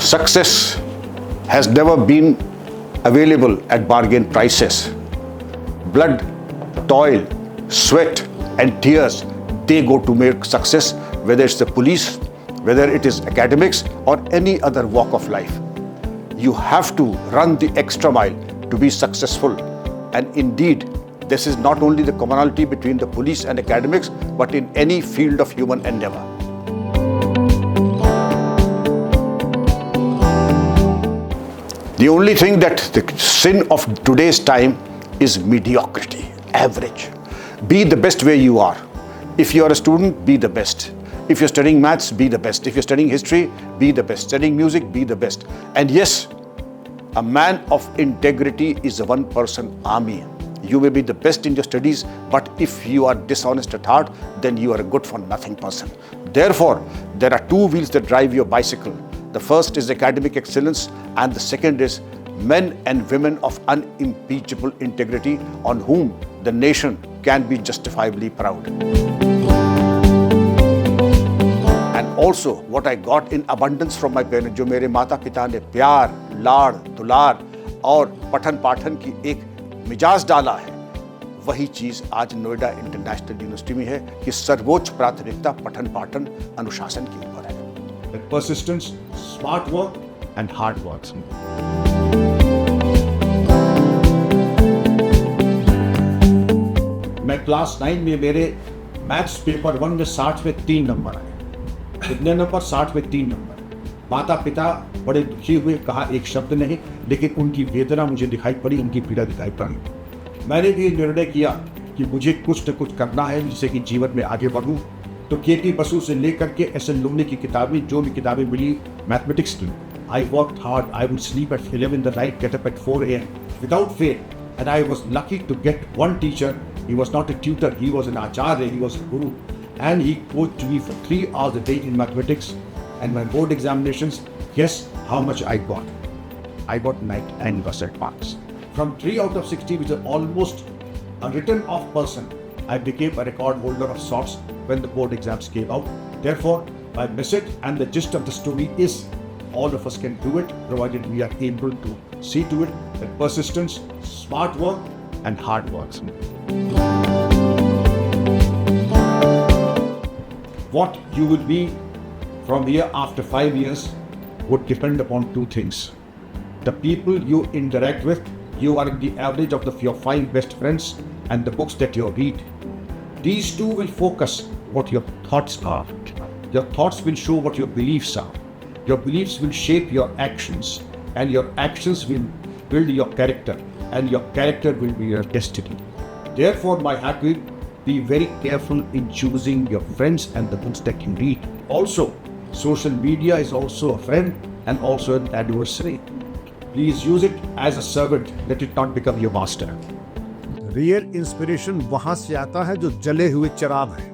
Success has never been available at bargain prices. Blood, toil, sweat and tears, they go to make success, whether it's the police, whether it is academics or any other walk of life. You have to run the extra mile to be successful. And indeed, this is not only the commonality between the police and academics, but in any field of human endeavor. The only thing that the sin of today's time is mediocrity, average. Be the best where you are. If you are a student, be the best. If you're studying maths, be the best. If you're studying history, be the best. Studying music, be the best. And yes, a man of integrity is a one-person army. You may be the best in your studies, but if you are dishonest at heart, then you are a good-for-nothing person. Therefore, there are two wheels that drive your bicycle. The first is academic excellence, and the second is men and women of unimpeachable integrity on whom the nation can be justifiably proud. And also what I got in abundance from my parents, जो मेरे माता पिता ने प्यार, लाड़, दुलार और पठन पाठन की एक मिजाज डाला है, वही चीज आज नोएडा इंटरनेशनल यूनिवर्सिटी में है कि सर्वोच्च प्राथमिकता पठन पाठन अनुशासन के ऊपर है. Persistence, smart work and hard work. मैं क्लास 9 में मेरे मैथ्स पेपर 1 में 60 में 3 नंबर आए. कितने नंबर? 60 में 3 नंबर. माता पिता बड़े दुखी हुए, कहा एक शब्द नहीं, लेकिन उनकी वेदना मुझे दिखाई पड़ी, उनकी पीड़ा दिखाई पड़ी. मैंने भी निर्णय किया कि मुझे कुछ न कुछ करना है जिससे कि जीवन में आगे बढ़ूं. तो के बसु से लेकर के एस.एन. लोमनी की किताबें, जो भी किताबें मिली मैथमेटिक्स की, I worked hard. I would sleep at 11 in the night, get up at 4 a.m. without fail. And I was lucky to get one teacher. He was not a tutor, he was an acharya, he was a guru. And he coached me for 3 hours a day in mathematics. And my board examinations, guess how much I got? I got 99% marks. From 3 out of 60, which is almost a written off person, I became a record holder of sorts when the board exams came out. Therefore, my message and the gist of the story is all of us can do it, provided we are able to see to it that persistence, smart work and hard work. What you will be from here after 5 years would depend upon two things. The people you interact with, you are the average of your 5 best friends and the books that you read. These two will focus what your thoughts are. Your thoughts will show what your beliefs are. Your beliefs will shape your actions, and your actions will build your character, and your character will be your destiny. Therefore, my hack will be very careful in choosing your friends and the books that you read. Also, social media is also a friend and also an adversary. Please use it as a servant. Let it not become your master. Real inspiration वहां से आता है जो जले हुए चिराग है.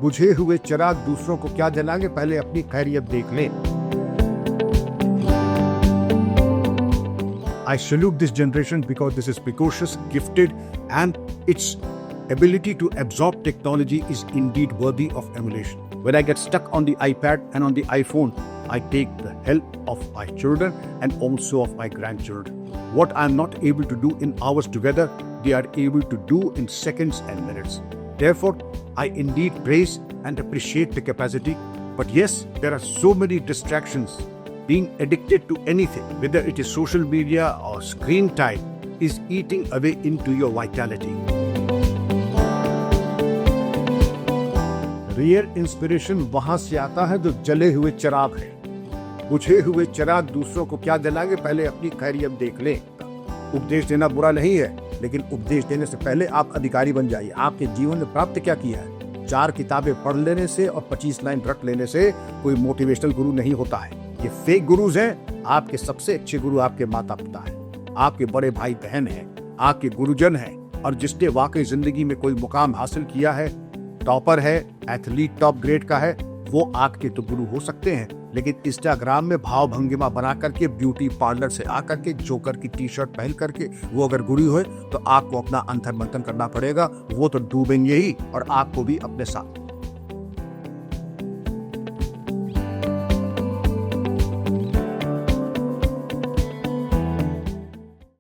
बुझे हुए चिराग दूसरों को क्या जलाएंगे, पहले अपनी खैरियत देख लें. I salute this generation because this is precocious, gifted, and its ability to absorb technology is indeed worthy of emulation. When I get stuck on the iPad and on the iPhone, I take the help of my children and also of my grandchildren. What I'm not able to do in hours together, they are able to do in seconds and minutes. Therefore, I indeed praise and appreciate the capacity. But yes, there are so many distractions. Being addicted to anything, whether it is social media or screen time, is eating away into your vitality. Real inspiration वहां से आता है जो जले हुए चिराग है. बुझे हुए चिराग दूसरों को क्या जलाएंगे, पहले अपनी खैरियत देख लें. उपदेश देना बुरा नहीं है, लेकिन उपदेश देने से पहले आप अधिकारी बन जाइए. आपके जीवन में प्राप्त क्या किया है? 4 किताबें पढ़ लेने से और 25 लाइन रट लेने से कोई मोटिवेशनल गुरु नहीं होता है. ये फेक गुरुज हैं. आपके सबसे अच्छे गुरु आपके माता पिता हैं, आपके बड़े भाई बहन हैं, आपके गुरुजन हैं. और जिसने वाकई जिंदगी में कोई मुकाम हासिल किया है, टॉपर है, एथलीट टॉप ग्रेड का है, वो आपके तो गुरु हो सकते हैं. लेकिन इंस्टाग्राम में भाव भंगिमा बना करके, ब्यूटी पार्लर से आकर के, जोकर की टी शर्ट पहन करके वो अगर गुरु है, तो आपको अपना अंतर मंथन करना पड़ेगा. वो तो डूबेंगे ही और आपको भी अपने साथ.